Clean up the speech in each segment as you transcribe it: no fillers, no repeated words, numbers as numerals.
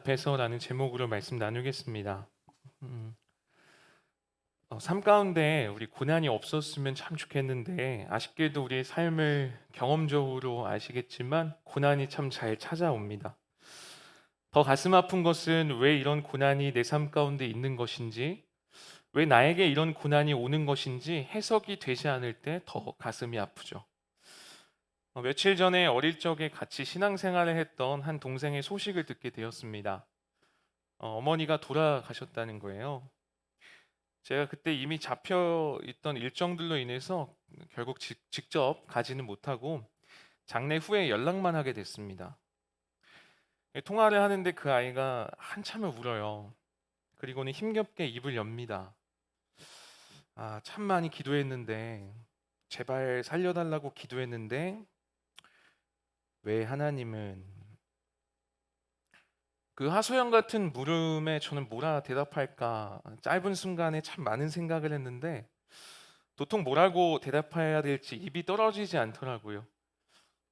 앞에서라는 제목으로 말씀 나누겠습니다. 음, 삶 가운데 우리 고난이 없었으면 참 좋겠는데 아쉽게도 우리의 삶을 경험적으로 아시겠지만 고난이 참 잘 찾아옵니다. 더 가슴 아픈 것은 왜 이런 고난이 내 삶 가운데 있는 것인지, 왜 나에게 이런 고난이 오는 것인지 해석이 되지 않을 때 더 가슴이 아프죠. 며칠 전에 어릴 적에 같이 신앙생활을 했던 한 동생의 소식을 듣게 되었습니다. 어머니가 돌아가셨다는 거예요. 제가 그때 이미 잡혀 있던 일정들로 인해서 결국 직접 가지는 못하고 장례 후에 연락만 하게 됐습니다. 통화를 하는데 그 아이가 한참을 울어요. 그리고는 힘겹게 입을 엽니다. 참 많이 기도했는데, 제발 살려달라고 기도했는데, 왜 하나님은, 그 하소연 같은 물음에 저는 뭐라 대답할까 짧은 순간에 참 많은 생각을 했는데 도통 뭐라고 대답해야 될지 입이 떨어지지 않더라고요.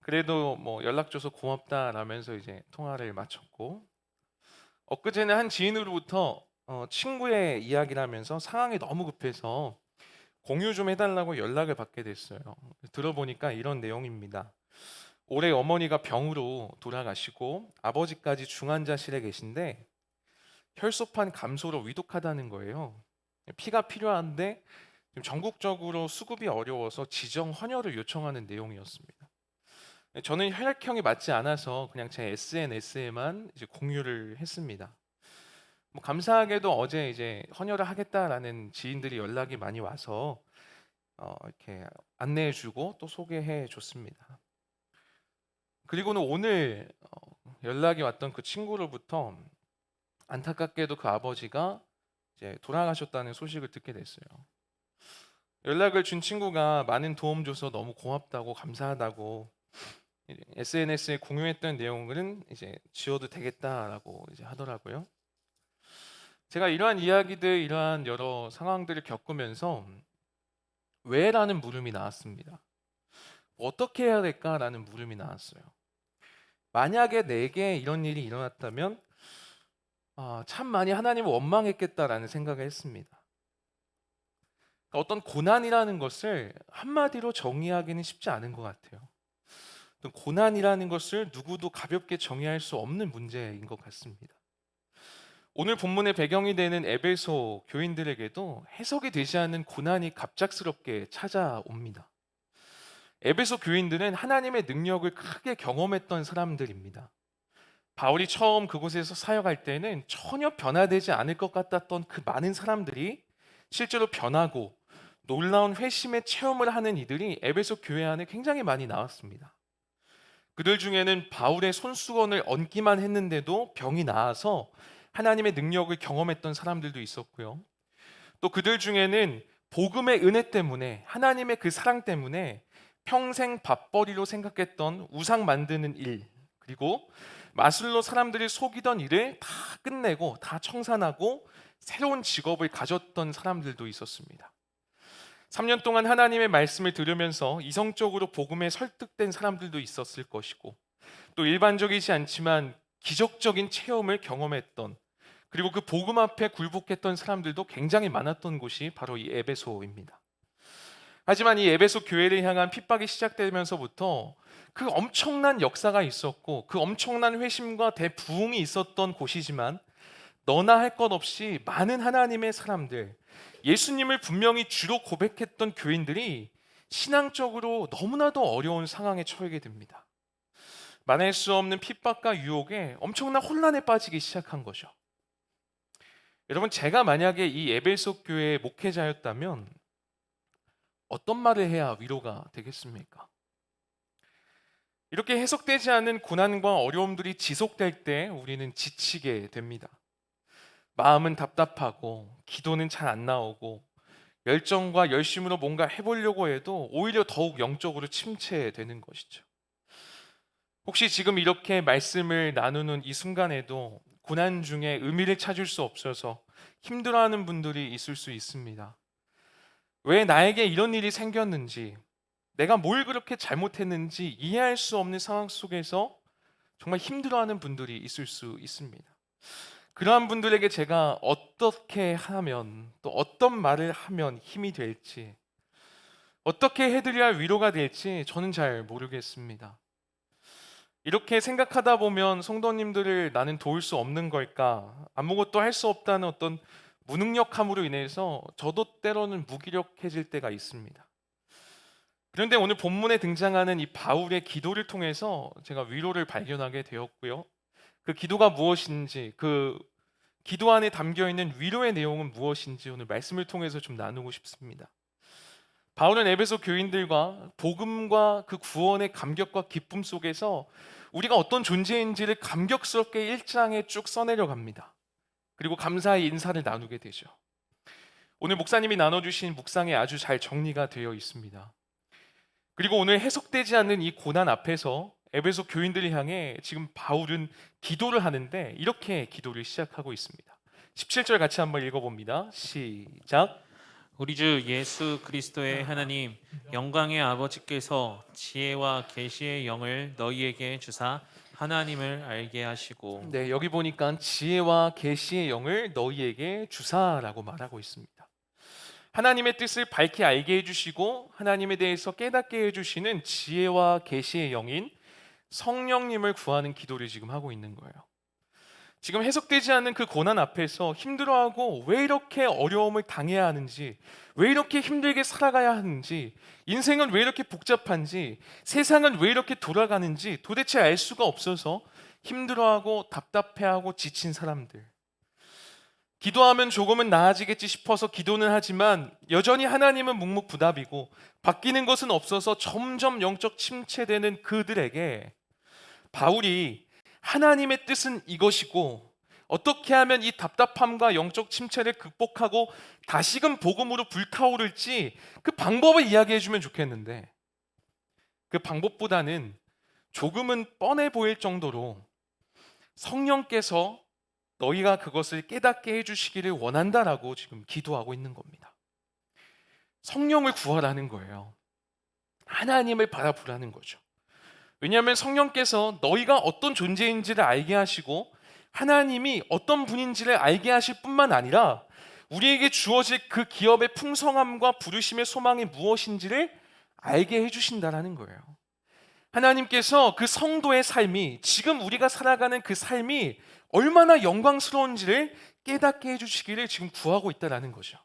그래도 뭐 연락 줘서 고맙다라면서 이제 통화를 마쳤고, 엊그제는 한 지인으로부터 친구의 이야기를 하면서 상황이 너무 급해서 공유 좀 해달라고 연락을 받게 됐어요. 들어보니까 이런 내용입니다. 올해 어머니가 병으로 돌아가시고 아버지까지 중환자실에 계신데 혈소판 감소로 위독하다는 거예요. 피가 필요한데 지금 전국적으로 수급이 어려워서 지정 헌혈을 요청하는 내용이었습니다. 저는 혈액형이 맞지 않아서 그냥 제 SNS에만 이제 공유를 했습니다. 뭐 감사하게도 어제 이제 헌혈을 하겠다라는 지인들이 연락이 많이 와서 이렇게 안내해주고 또 소개해줬습니다. 그리고는 오늘 연락이 왔던 그 친구로부터 안타깝게도 그 아버지가 이제 돌아가셨다는 소식을 듣게 됐어요. 연락을 준 친구가 많은 도움 줘서 너무 고맙다고 감사하다고 SNS에 공유했던 내용은 이제 지워도 되겠다라고 이제 하더라고요. 제가 이러한 이야기들, 이러한 여러 상황들을 겪으면서 왜라는 물음이 나왔습니다. 어떻게 해야 될까라는 물음이 나왔어요. 만약에 내게 이런 일이 일어났다면 참 많이 하나님을 원망했겠다라는 생각을 했습니다. 그러니까 어떤 고난이라는 것을 한마디로 정의하기는 쉽지 않은 것 같아요. 어떤 고난이라는 것을 누구도 가볍게 정의할 수 없는 문제인 것 같습니다. 오늘 본문의 배경이 되는 에베소 교인들에게도 해석이 되지 않는 고난이 갑작스럽게 찾아옵니다. 에베소 교인들은 하나님의 능력을 크게 경험했던 사람들입니다. 바울이 처음 그곳에서 사역할 때는 전혀 변화되지 않을 것 같았던 그 많은 사람들이 실제로 변하고 놀라운 회심의 체험을 하는 이들이 에베소 교회 안에 굉장히 많이 나왔습니다. 그들 중에는 바울의 손수건을 얹기만 했는데도 병이 나아서 하나님의 능력을 경험했던 사람들도 있었고요. 또 그들 중에는 복음의 은혜 때문에, 하나님의 그 사랑 때문에 평생 밥벌이로 생각했던 우상 만드는 일, 그리고 마술로 사람들이 속이던 일을 다 끝내고 다 청산하고 새로운 직업을 가졌던 사람들도 있었습니다. 3년 동안 하나님의 말씀을 들으면서 이성적으로 복음에 설득된 사람들도 있었을 것이고, 또 일반적이지 않지만 기적적인 체험을 경험했던, 그리고 그 복음 앞에 굴복했던 사람들도 굉장히 많았던 곳이 바로 이 에베소입니다. 하지만 이 에베소 교회를 향한 핍박이 시작되면서부터 그 엄청난 역사가 있었고 그 엄청난 회심과 대부흥이 있었던 곳이지만, 너나 할 것 없이 많은 하나님의 사람들, 예수님을 분명히 주로 고백했던 교인들이 신앙적으로 너무나도 어려운 상황에 처하게 됩니다. 만날 수 없는 핍박과 유혹에 엄청난 혼란에 빠지기 시작한 거죠. 여러분, 제가 만약에 이 에베소 교회의 목회자였다면 어떤 말을 해야 위로가 되겠습니까? 이렇게 해석되지 않는 고난과 어려움들이 지속될 때 우리는 지치게 됩니다. 마음은 답답하고 기도는 잘 안 나오고 열정과 열심으로 뭔가 해보려고 해도 오히려 더욱 영적으로 침체되는 것이죠. 혹시 지금 이렇게 말씀을 나누는 이 순간에도 고난 중에 의미를 찾을 수 없어서 힘들어하는 분들이 있을 수 있습니다. 왜 나에게 이런 일이 생겼는지, 내가 뭘 그렇게 잘못했는지 이해할 수 없는 상황 속에서 정말 힘들어하는 분들이 있을 수 있습니다. 그러한 분들에게 제가 어떻게 하면 또 어떤 말을 하면 힘이 될지 어떻게 해드려야 위로가 될지 저는 잘 모르겠습니다. 이렇게 생각하다 보면 성도님들을 나는 도울 수 없는 걸까? 아무것도 할 수 없다는 어떤 무능력함으로 인해서 저도 때로는 무기력해질 때가 있습니다. 그런데 오늘 본문에 등장하는 이 바울의 기도를 통해서 제가 위로를 발견하게 되었고요. 그 기도가 무엇인지, 그 기도 안에 담겨 있는 위로의 내용은 무엇인지 오늘 말씀을 통해서 좀 나누고 싶습니다. 바울은 에베소 교인들과 복음과 그 구원의 감격과 기쁨 속에서 우리가 어떤 존재인지를 감격스럽게 1장에 쭉 써내려 갑니다. 그리고 감사의 인사를 나누게 되죠. 오늘 목사님이 나눠주신 묵상에 아주 잘 정리가 되어 있습니다. 그리고 오늘 해석되지 않는 이 고난 앞에서 에베소 교인들을 향해 지금 바울은 기도를 하는데 이렇게 기도를 시작하고 있습니다. 17절 같이 한번 읽어봅니다. 시작. 우리 주 예수 그리스도의 하나님 영광의 아버지께서 지혜와 계시의 영을 너희에게 주사 하나님을 알게 하시고. 네, 여기 보니까 지혜와 계시의 영을 너희에게 주사라고 말하고 있습니다. 하나님의 뜻을 밝히 알게 해주시고 하나님에 대해서 깨닫게 해주시는 지혜와 계시의 영인 성령님을 구하는 기도를 지금 하고 있는 거예요. 지금 해석되지 않는 그 고난 앞에서 힘들어하고 왜 이렇게 어려움을 당해야 하는지, 왜 이렇게 힘들게 살아가야 하는지, 인생은 왜 이렇게 복잡한지, 세상은 왜 이렇게 돌아가는지 도대체 알 수가 없어서 힘들어하고 답답해하고 지친 사람들. 기도하면 조금은 나아지겠지 싶어서 기도는 하지만 여전히 하나님은 묵묵부답이고 바뀌는 것은 없어서 점점 영적 침체되는 그들에게 바울이 하나님의 뜻은 이것이고 어떻게 하면 이 답답함과 영적 침체를 극복하고 다시금 복음으로 불타오를지 그 방법을 이야기해 주면 좋겠는데 그 방법보다는 조금은 뻔해 보일 정도로 성령께서 너희가 그것을 깨닫게 해주시기를 원한다라고 지금 기도하고 있는 겁니다. 성령을 구하라는 거예요. 하나님을 바라보라는 거죠. 왜냐하면 성령께서 너희가 어떤 존재인지를 알게 하시고 하나님이 어떤 분인지를 알게 하실 뿐만 아니라 우리에게 주어질 그 기업의 풍성함과 부르심의 소망이 무엇인지를 알게 해주신다라는 거예요. 하나님께서 그 성도의 삶이 지금 우리가 살아가는 그 삶이 얼마나 영광스러운지를 깨닫게 해주시기를 지금 구하고 있다는 거죠.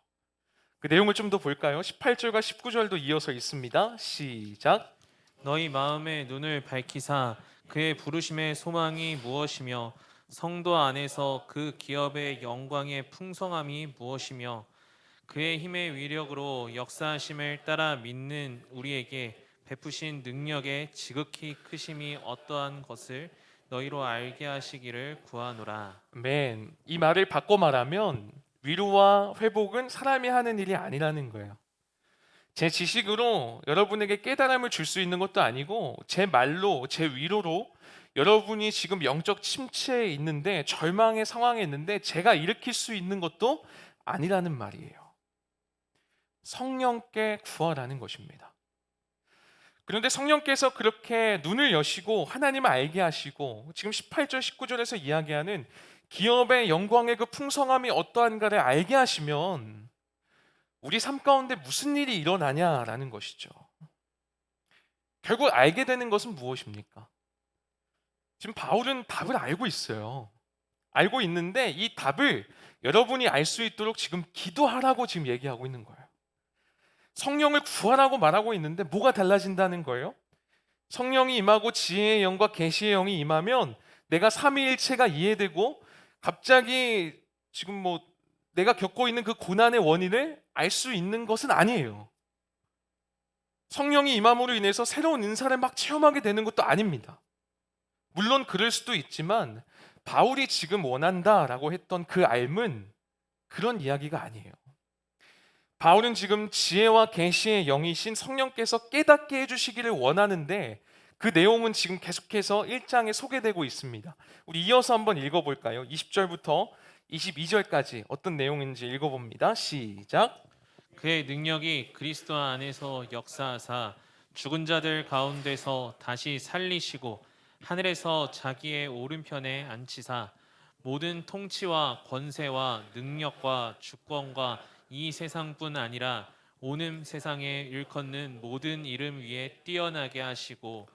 그 내용을 좀 더 볼까요? 18절과 19절도 이어서 있습니다. 시작. 너희 마음의 눈을 밝히사 그의 부르심의 소망이 무엇이며 성도 안에서 그 기업의 영광의 풍성함이 무엇이며 그의 힘의 위력으로 역사하심을 따라 믿는 우리에게 베푸신 능력의 지극히 크심이 어떠한 것을 너희로 알게 하시기를 구하노라. 맨, 이 말을 바꿔 말하면 위로와 회복은 사람이 하는 일이 아니라는 거예요. 제 지식으로 여러분에게 깨달음을 줄 수 있는 것도 아니고 제 말로, 제 위로로 여러분이 지금 영적 침체에 있는데 절망의 상황에 있는데 제가 일으킬 수 있는 것도 아니라는 말이에요. 성령께 구하라는 것입니다. 그런데 성령께서 그렇게 눈을 여시고 하나님을 알게 하시고 지금 18절 19절에서 이야기하는 기업의 영광의 그 풍성함이 어떠한가를 알게 하시면 우리 삶 가운데 무슨 일이 일어나냐라는 것이죠. 결국 알게 되는 것은 무엇입니까? 지금 바울은 답을 알고 있어요. 알고 있는데 이 답을 여러분이 알 수 있도록 지금 기도하라고 지금 얘기하고 있는 거예요. 성령을 구하라고 말하고 있는데 뭐가 달라진다는 거예요? 성령이 임하고 지혜의 영과 계시의 영이 임하면 내가 삼위일체가 이해되고 갑자기 지금 뭐 내가 겪고 있는 그 고난의 원인을 알 수 있는 것은 아니에요. 성령이 임함으로 인해서 새로운 은사를 막 체험하게 되는 것도 아닙니다. 물론 그럴 수도 있지만 바울이 지금 원한다라고 했던 그 알은 그런 이야기가 아니에요. 바울은 지금 지혜와 계시의 영이신 성령께서 깨닫게 해주시기를 원하는데 그 내용은 지금 계속해서 1장에 소개되고 있습니다. 우리 이어서 한번 읽어볼까요? 20절부터 22절까지 어떤 내용인지 읽어봅니다. 시작. 그의 능력이 그리스도 안에서 역사하사 죽은 자들 가운데서 다시 살리시고 하늘에서 자기의 오른편에 앉히사 모든 통치와 권세와 능력과 주권과 이 세상뿐 아니라 오는 세상에 일컫는 모든 이름 위에 뛰어나게 하시고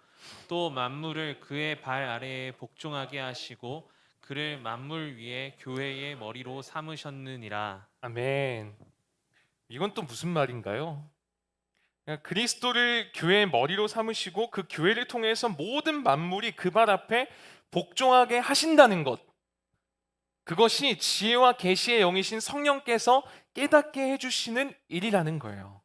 또 만물을 그의 발 아래에 복종하게 하시고 그를 만물 위에 교회의 머리로 삼으셨느니라. 아멘. 이건 또 무슨 말인가요? 그러니까 그리스도를 교회의 머리로 삼으시고 그 교회를 통해서 모든 만물이 그 발 앞에 복종하게 하신다는 것. 그것이 지혜와 계시의 영이신 성령께서 깨닫게 해주시는 일이라는 거예요.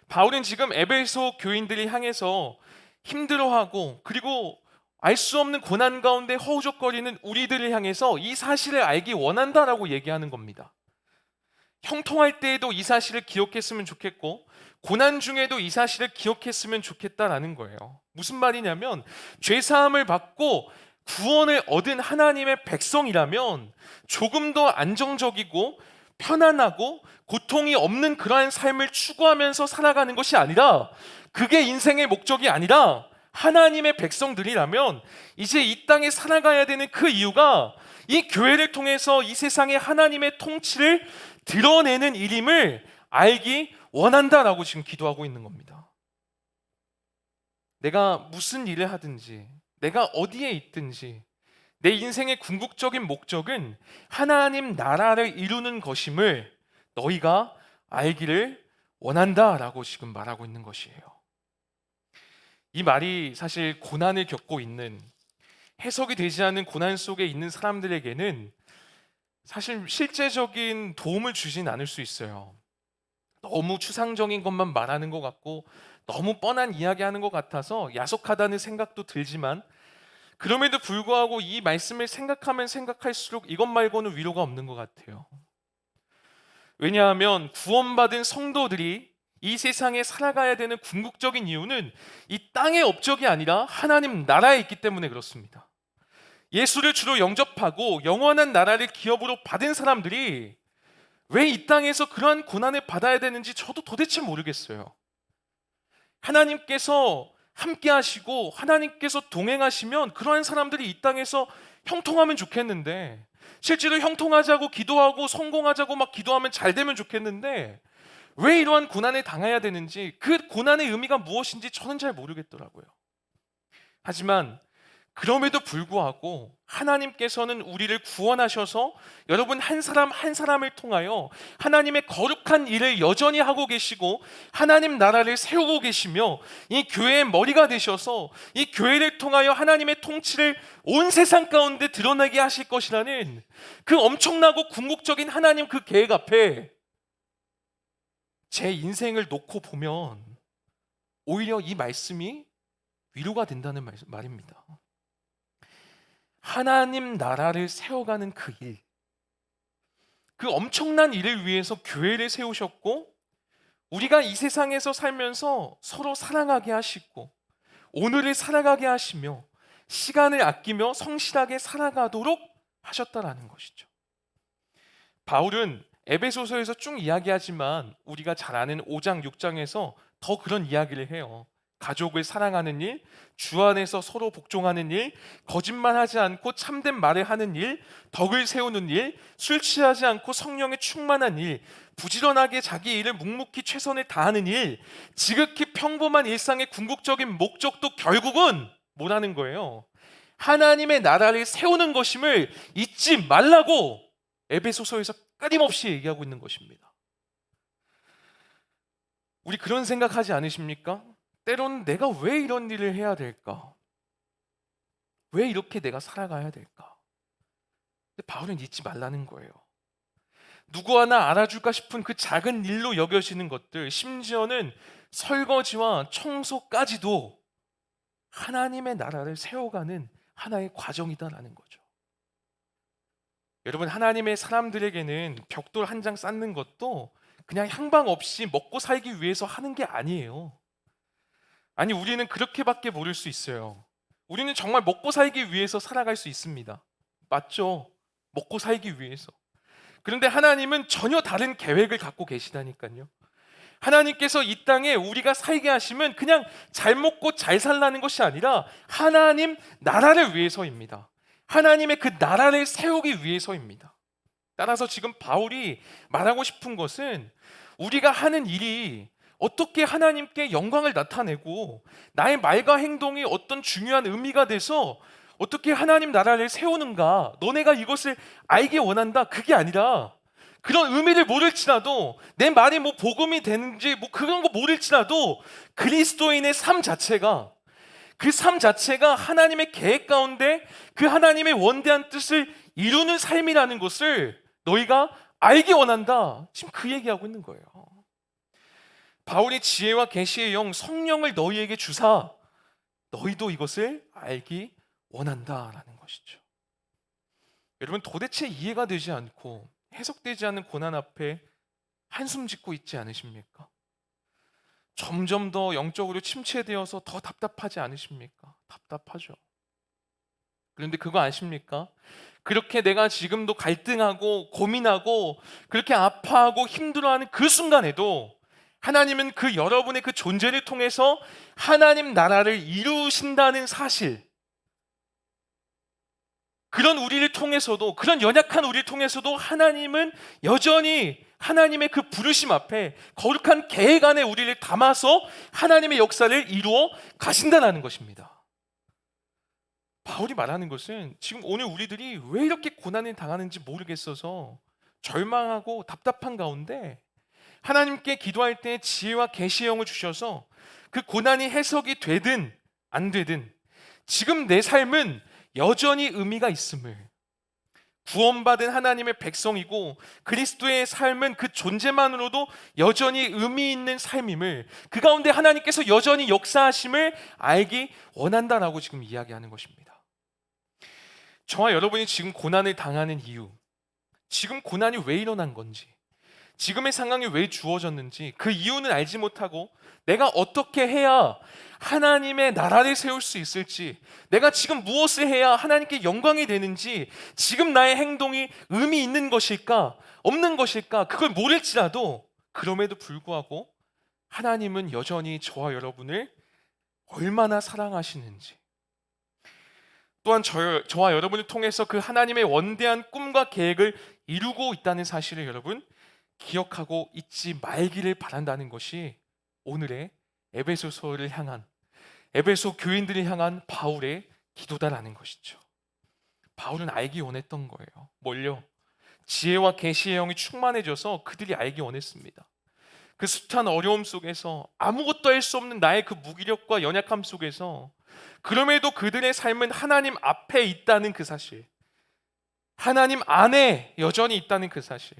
바울은 지금 에베소 교인들을 향해서 힘들어하고 그리고 알 수 없는 고난 가운데 허우적거리는 우리들을 향해서 이 사실을 알기 원한다라고 얘기하는 겁니다. 형통할 때에도 이 사실을 기억했으면 좋겠고 고난 중에도 이 사실을 기억했으면 좋겠다라는 거예요. 무슨 말이냐면 죄 사함을 받고 구원을 얻은 하나님의 백성이라면 조금 더 안정적이고 편안하고 고통이 없는 그러한 삶을 추구하면서 살아가는 것이 아니라, 그게 인생의 목적이 아니라, 하나님의 백성들이라면 이제 이 땅에 살아가야 되는 그 이유가 이 교회를 통해서 이 세상에 하나님의 통치를 드러내는 일임을 알기 원한다라고 지금 기도하고 있는 겁니다. 내가 무슨 일을 하든지, 내가 어디에 있든지 내 인생의 궁극적인 목적은 하나님 나라를 이루는 것임을 너희가 알기를 원한다라고 지금 말하고 있는 것이에요. 이 말이 사실 고난을 겪고 있는, 해석이 되지 않는 고난 속에 있는 사람들에게는 사실 실제적인 도움을 주진 않을 수 있어요. 너무 추상적인 것만 말하는 것 같고 너무 뻔한 이야기하는 것 같아서 야속하다는 생각도 들지만, 그럼에도 불구하고 이 말씀을 생각하면 생각할수록 이것 말고는 위로가 없는 것 같아요. 왜냐하면 구원받은 성도들이 이 세상에 살아가야 되는 궁극적인 이유는 이 땅의 업적이 아니라 하나님 나라에 있기 때문에 그렇습니다. 예수를 주로 영접하고 영원한 나라를 기업으로 받은 사람들이 왜 이 땅에서 그러한 고난을 받아야 되는지 저도 도대체 모르겠어요. 하나님께서 함께 하시고 하나님께서 동행하시면 그러한 사람들이 이 땅에서 형통하면 좋겠는데, 실제로 형통하자고 기도하고 성공하자고 막 기도하면 잘 되면 좋겠는데, 왜 이러한 고난을 당해야 되는지, 그 고난의 의미가 무엇인지 저는 잘 모르겠더라고요. 하지만 그럼에도 불구하고 하나님께서는 우리를 구원하셔서 여러분 한 사람 한 사람을 통하여 하나님의 거룩한 일을 여전히 하고 계시고 하나님 나라를 세우고 계시며 이 교회의 머리가 되셔서 이 교회를 통하여 하나님의 통치를 온 세상 가운데 드러나게 하실 것이라는 그 엄청나고 궁극적인 하나님 그 계획 앞에 제 인생을 놓고 보면 오히려 이 말씀이 위로가 된다는 말입니다. 하나님 나라를 세워가는 그 일, 그 엄청난 일을 위해서 교회를 세우셨고 우리가 이 세상에서 살면서 서로 사랑하게 하시고 오늘을 살아가게 하시며 시간을 아끼며 성실하게 살아가도록 하셨다라는 것이죠. 바울은 에베소서에서 쭉 이야기하지만 우리가 잘 아는 5장 6장에서 더 그런 이야기를 해요. 가족을 사랑하는 일, 주 안에서 서로 복종하는 일, 거짓말하지 않고 참된 말을 하는 일, 덕을 세우는 일, 술 취하지 않고 성령에 충만한 일, 부지런하게 자기 일을 묵묵히 최선을 다하는 일, 지극히 평범한 일상의 궁극적인 목적도 결국은 뭐라는 거예요? 하나님의 나라를 세우는 것임을 잊지 말라고 에베소서에서 끊임없이 얘기하고 있는 것입니다. 우리 그런 생각하지 않으십니까? 때로는 내가 왜 이런 일을 해야 될까? 왜 이렇게 내가 살아가야 될까? 근데 바울은 잊지 말라는 거예요. 누구 하나 알아줄까 싶은 그 작은 일로 여겨지는 것들, 심지어는 설거지와 청소까지도 하나님의 나라를 세워가는 하나의 과정이다라는 거죠. 여러분, 하나님의 사람들에게는 벽돌 한 장 쌓는 것도 그냥 향방 없이 먹고 살기 위해서 하는 게 아니에요. 아니, 우리는 그렇게밖에 모를 수 있어요. 우리는 정말 먹고 살기 위해서 살아갈 수 있습니다. 맞죠? 먹고 살기 위해서. 그런데 하나님은 전혀 다른 계획을 갖고 계시다니까요. 하나님께서 이 땅에 우리가 살게 하시면 그냥 잘 먹고 잘 살라는 것이 아니라 하나님 나라를 위해서입니다. 하나님의 그 나라를 세우기 위해서입니다. 따라서 지금 바울이 말하고 싶은 것은 우리가 하는 일이 어떻게 하나님께 영광을 나타내고 나의 말과 행동이 어떤 중요한 의미가 돼서 어떻게 하나님 나라를 세우는가, 너네가 이것을 알기 원한다, 그게 아니라 그런 의미를 모를지라도 내 말이 뭐 복음이 되는지 뭐 그런 거 모를지라도 그리스도인의 삶 자체가, 그 삶 자체가 하나님의 계획 가운데 그 하나님의 원대한 뜻을 이루는 삶이라는 것을 너희가 알기 원한다. 지금 그 얘기하고 있는 거예요. 바울이 지혜와 계시의 영 성령을 너희에게 주사 너희도 이것을 알기 원한다라는 것이죠. 여러분, 도대체 이해가 되지 않고 해석되지 않는 고난 앞에 한숨 짓고 있지 않으십니까? 점점 더 영적으로 침체되어서 더 답답하지 않으십니까? 답답하죠. 그런데 그거 아십니까? 그렇게 내가 지금도 갈등하고 고민하고 그렇게 아파하고 힘들어하는 그 순간에도 하나님은 그 여러분의 그 존재를 통해서 하나님 나라를 이루신다는 사실, 그런 우리를 통해서도, 그런 연약한 우리를 통해서도 하나님은 여전히 하나님의 그 부르심 앞에 거룩한 계획 안에 우리를 담아서 하나님의 역사를 이루어 가신다는 것입니다. 바울이 말하는 것은 지금 오늘 우리들이 왜 이렇게 고난을 당하는지 모르겠어서 절망하고 답답한 가운데 하나님께 기도할 때 지혜와 계시의 영을 주셔서 그 고난이 해석이 되든 안 되든 지금 내 삶은 여전히 의미가 있음을, 구원받은 하나님의 백성이고 그리스도의 삶은 그 존재만으로도 여전히 의미 있는 삶임을, 그 가운데 하나님께서 여전히 역사하심을 알기 원한다라고 지금 이야기하는 것입니다. 저와 여러분이 지금 고난을 당하는 이유, 지금 고난이 왜 일어난 건지, 지금의 상황이 왜 주어졌는지 그 이유는 알지 못하고 내가 어떻게 해야 하나님의 나라를 세울 수 있을지, 내가 지금 무엇을 해야 하나님께 영광이 되는지, 지금 나의 행동이 의미 있는 것일까 없는 것일까 그걸 모를지라도 그럼에도 불구하고 하나님은 여전히 저와 여러분을 얼마나 사랑하시는지, 또한 저와 여러분을 통해서 그 하나님의 원대한 꿈과 계획을 이루고 있다는 사실을 여러분 기억하고 잊지 말기를 바란다는 것이 오늘의 에베소서를 향한, 에베소 교인들을 향한 바울의 기도다라는 것이죠. 바울은 알기 원했던 거예요. 뭘요? 지혜와 계시의 영이 충만해져서 그들이 알기 원했습니다. 그 숱한 어려움 속에서 아무것도 할 수 없는 나의 그 무기력과 연약함 속에서 그럼에도 그들의 삶은 하나님 앞에 있다는 그 사실, 하나님 안에 여전히 있다는 그 사실,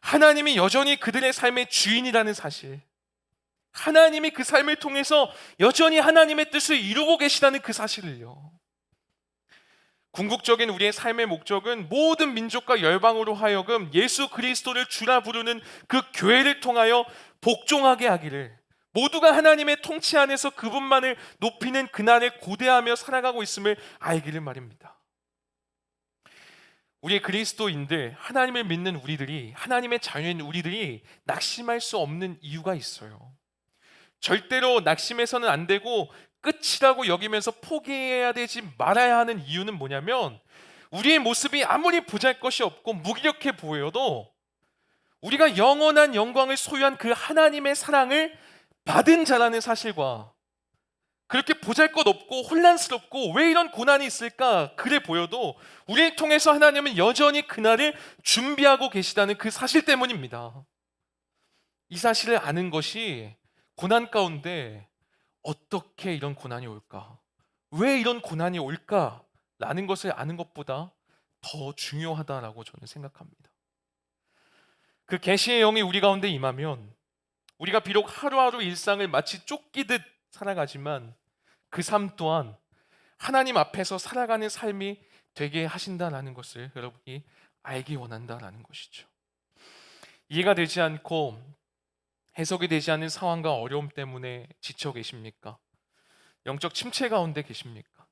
하나님이 여전히 그들의 삶의 주인이라는 사실, 하나님이 그 삶을 통해서 여전히 하나님의 뜻을 이루고 계시다는 그 사실을요. 궁극적인 우리의 삶의 목적은 모든 민족과 열방으로 하여금 예수 그리스도를 주라 부르는 그 교회를 통하여 복종하게 하기를, 모두가 하나님의 통치 안에서 그분만을 높이는 그날을 고대하며 살아가고 있음을 알기를 말입니다. 우리의 그리스도인들, 하나님을 믿는 우리들이, 하나님의 자녀인 우리들이 낙심할 수 없는 이유가 있어요. 절대로 낙심해서는 안 되고 끝이라고 여기면서 포기해야 되지 말아야 하는 이유는 뭐냐면, 우리의 모습이 아무리 보잘것이 없고 무기력해 보여도 우리가 영원한 영광을 소유한 그 하나님의 사랑을 받은 자라는 사실과, 그렇게 보잘것없고 혼란스럽고 왜 이런 고난이 있을까 그래 보여도 우리를 통해서 하나님은 여전히 그날을 준비하고 계시다는 그 사실 때문입니다. 이 사실을 아는 것이 고난 가운데 어떻게 이런 고난이 올까, 왜 이런 고난이 올까 라는 것을 아는 것보다 더 중요하다라고 저는 생각합니다. 그 계시의 영이 우리 가운데 임하면 우리가 비록 하루하루 일상을 마치 쫓기듯 살아가지만 그 삶 또한 하나님 앞에서 살아가는 삶이 되게 하신다라는 것을 여러분이 알기 원한다라는 것이죠. 이해가 되지 않고 해석이 되지 않는 상황과 어려움 때문에 지쳐 계십니까? 영적 침체 가운데 계십니까?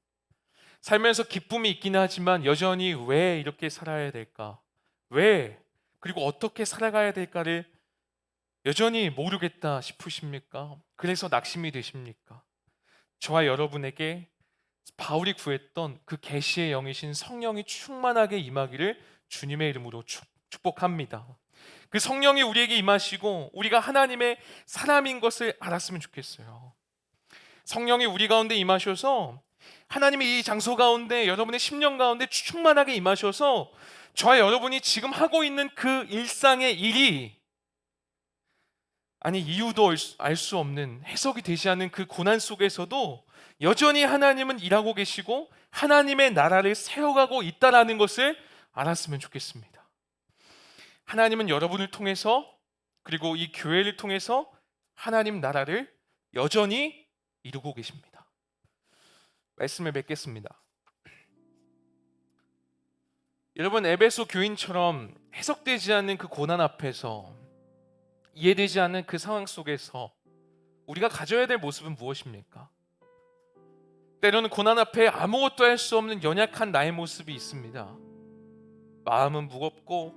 살면서 기쁨이 있기는 하지만 여전히 왜 이렇게 살아야 될까? 왜? 그리고 어떻게 살아가야 될까를 여전히 모르겠다 싶으십니까? 그래서 낙심이 되십니까? 저와 여러분에게 바울이 구했던 그 계시의 영이신 성령이 충만하게 임하기를 주님의 이름으로 축복합니다. 그 성령이 우리에게 임하시고 우리가 하나님의 사람인 것을 알았으면 좋겠어요. 성령이 우리 가운데 임하셔서 하나님이 이 장소 가운데 여러분의 심령 가운데 충만하게 임하셔서 저와 여러분이 지금 하고 있는 그 일상의 일이, 아니 이유도 알 수 없는, 해석이 되지 않는 그 고난 속에서도 여전히 하나님은 일하고 계시고 하나님의 나라를 세워가고 있다라는 것을 알았으면 좋겠습니다. 하나님은 여러분을 통해서, 그리고 이 교회를 통해서 하나님 나라를 여전히 이루고 계십니다. 말씀을 맺겠습니다. 여러분, 에베소 교인처럼 해석되지 않는 그 고난 앞에서, 이해되지 않는 그 상황 속에서 우리가 가져야 될 모습은 무엇입니까? 때로는 고난 앞에 아무것도 할 수 없는 연약한 나의 모습이 있습니다. 마음은 무겁고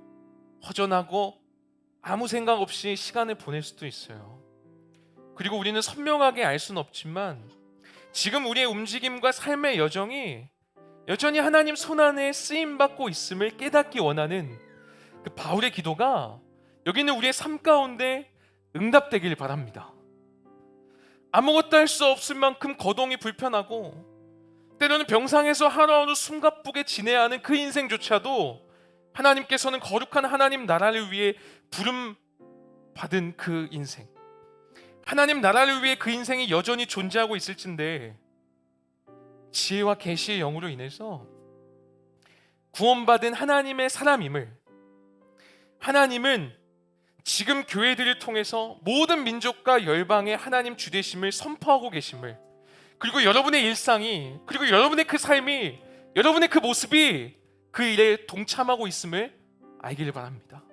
허전하고 아무 생각 없이 시간을 보낼 수도 있어요. 그리고 우리는 선명하게 알 수는 없지만 지금 우리의 움직임과 삶의 여정이 여전히 하나님 손안에 쓰임받고 있음을 깨닫기 원하는 그 바울의 기도가 여기 있는 우리의 삶 가운데 응답되길 바랍니다. 아무것도 할 수 없을 만큼 거동이 불편하고 때로는 병상에서 하루하루 숨가쁘게 지내야 하는 그 인생조차도 하나님께서는 거룩한 하나님 나라를 위해 부름 받은 그 인생, 하나님 나라를 위해 그 인생이 여전히 존재하고 있을진데 지혜와 계시의 영으로 인해서 구원받은 하나님의 사람임을, 하나님은 지금 교회들을 통해서 모든 민족과 열방의 하나님 주되심을 선포하고 계심을, 그리고 여러분의 일상이, 그리고 여러분의 그 삶이, 여러분의 그 모습이 그 일에 동참하고 있음을 알기를 바랍니다.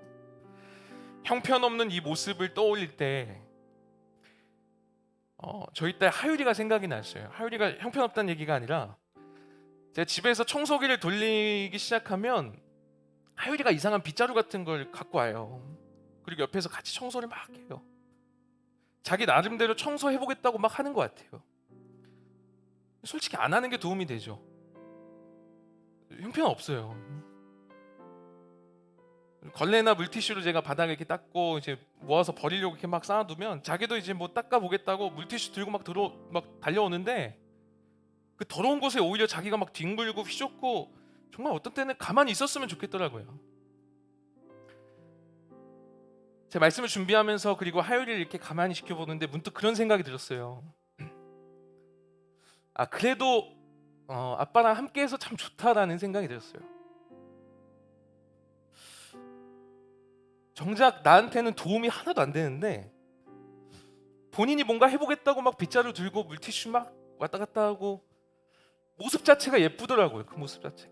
형편없는 이 모습을 떠올릴 때 저희 딸 하율이가 생각이 났어요. 하율이가 형편없다는 얘기가 아니라 제가 집에서 청소기를 돌리기 시작하면 하율이가 이상한 빗자루 같은 걸 갖고 와요. 그리고 옆에서 같이 청소를 막 해요. 자기 나름대로 청소해보겠다고 막 하는 것 같아요. 솔직히 안 하는 게 도움이 되죠. 형편없어요. 걸레나 물티슈로 제가 바닥에 이렇게 닦고 이제 모아서 버리려고 이렇게 막 쌓아두면 자기도 이제 뭐 닦아보겠다고 물티슈 들고 막 달려오는데 그 더러운 곳에 오히려 자기가 막 뒹굴고 휘젓고 정말 어떤 때는 가만히 있었으면 좋겠더라고요. 제 말씀을 준비하면서 그리고 하율이를 이렇게 가만히 지켜보는데 문득 그런 생각이 들었어요. 그래도 아빠랑 함께해서 참 좋다라는 생각이 들었어요. 정작 나한테는 도움이 하나도 안 되는데 본인이 뭔가 해보겠다고 막 빗자루 들고 물티슈 막 왔다 갔다 하고 모습 자체가 예쁘더라고요. 그 모습 자체가.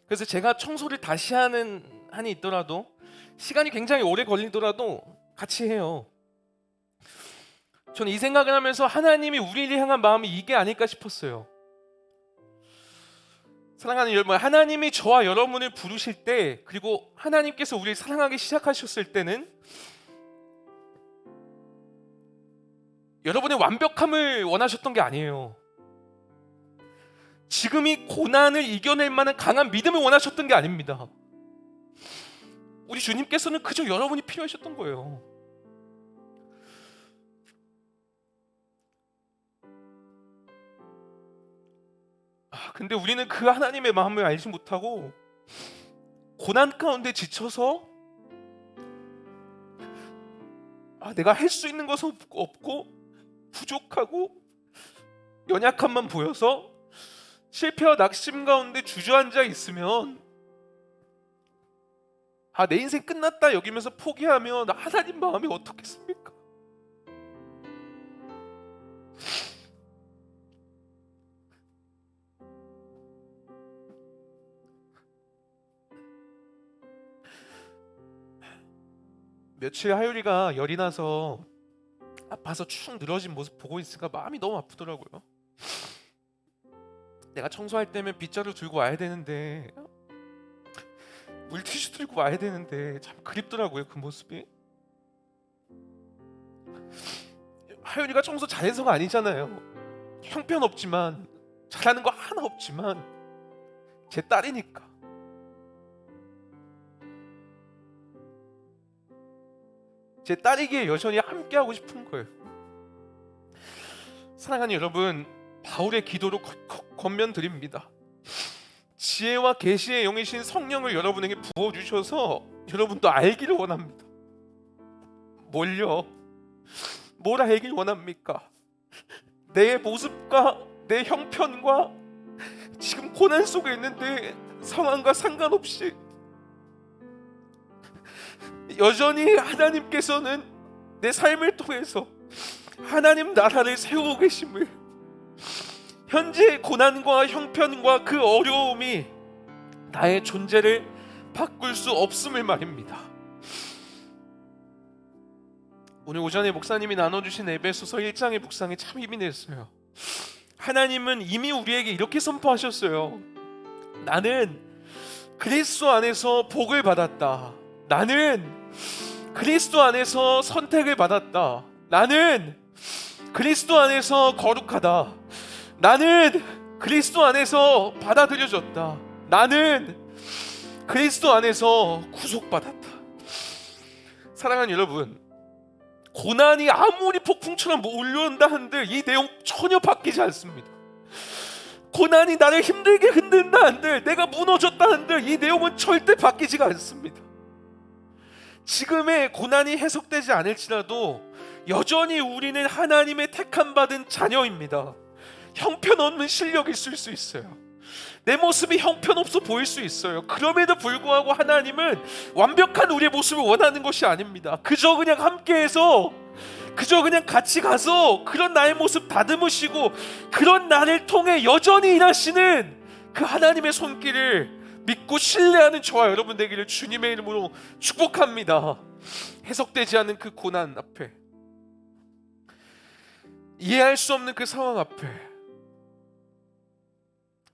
그래서 제가 청소를 다시 하는 한이 있더라도, 시간이 굉장히 오래 걸리더라도 같이 해요. 저는 이 생각을 하면서 하나님이 우리를 향한 마음이 이게 아닐까 싶었어요. 사랑하는 여러분, 하나님이 저와 여러분을 부르실 때, 그리고 하나님께서 우리를 사랑하기 시작하셨을 때는 여러분의 완벽함을 원하셨던 게 아니에요. 지금 이 고난을 이겨낼 만한 강한 믿음을 원하셨던 게 아닙니다. 우리 주님께서는 그저 여러분이 필요하셨던 거예요. 근데 우리는 그 하나님의 마음을 알지 못하고 고난 가운데 지쳐서 내가 할 수 있는 것은 없고 부족하고 연약함만 보여서 실패와 낙심 가운데 주저앉아 있으면 내 인생 끝났다 여기면서 포기하면 하나님 마음이 어떻겠습니까? 며칠 하율이가 열이 나서 아파서 축 늘어진 모습 보고 있으니까 마음이 너무 아프더라고요. 내가 청소할 때면 빗자루 들고 와야 되는데, 물티슈 들고 와야 되는데 참 그립더라고요. 그 모습이. 하율이가 청소 잘해서가 아니잖아요. 형편없지만 잘하는 거 하나 없지만 제 딸이니까 제 딸이기에 여전히 함께하고 싶은 거예요. 사랑하는 여러분, 바울의 기도로 권면드립니다. 지혜와 계시의 영이신 성령을 여러분에게 부어주셔서 여러분도 알기를 원합니다. 뭘요? 뭘 알길 원합니까? 내 모습과 내 형편과 지금 고난 속에 있는데 상황과 상관없이 여전히 하나님께서는 내 삶을 통해서 하나님 나라를 세우고 계심을, 현재 고난과 형편과 그 어려움이 나의 존재를 바꿀 수 없음을 말입니다. 오늘 오전에 목사님이 나눠주신 에베소서 1장의 묵상에 참 힘이 됐어요. 하나님은 이미 우리에게 이렇게 선포하셨어요. 나는 그리스도 안에서 복을 받았다. 나는 그리스도 안에서 선택을 받았다. 나는 그리스도 안에서 거룩하다. 나는 그리스도 안에서 받아들여졌다. 나는 그리스도 안에서 구속받았다. 사랑하는 여러분, 고난이 아무리 폭풍처럼 몰려온다 한들 이 내용 전혀 바뀌지 않습니다. 고난이 나를 힘들게 흔든다 한들, 내가 무너졌다 한들 이 내용은 절대 바뀌지가 않습니다. 지금의 고난이 해석되지 않을지라도 여전히 우리는 하나님의 택함 받은 자녀입니다. 형편없는 실력이 있을 수 있어요. 내 모습이 형편없어 보일 수 있어요. 그럼에도 불구하고 하나님은 완벽한 우리의 모습을 원하는 것이 아닙니다. 그저 그냥 함께해서, 그저 그냥 같이 가서 그런 나의 모습 다듬으시고 그런 나를 통해 여전히 일하시는 그 하나님의 손길을 믿고 신뢰하는 저와 여러분 되기를 주님의 이름으로 축복합니다. 해석되지 않는 그 고난 앞에, 이해할 수 없는 그 상황 앞에,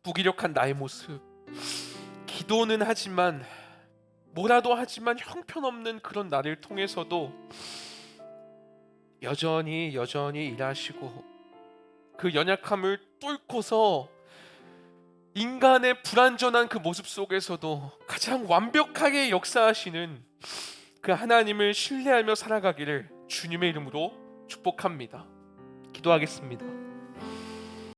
무기력한 나의 모습, 기도는 하지만 뭐라도 하지만 형편없는 그런 나를 통해서도 여전히 일하시고 그 연약함을 뚫고서 인간의 불완전한 그 모습 속에서도 가장 완벽하게 역사하시는 그 하나님을 신뢰하며 살아가기를 주님의 이름으로 축복합니다. 기도하겠습니다.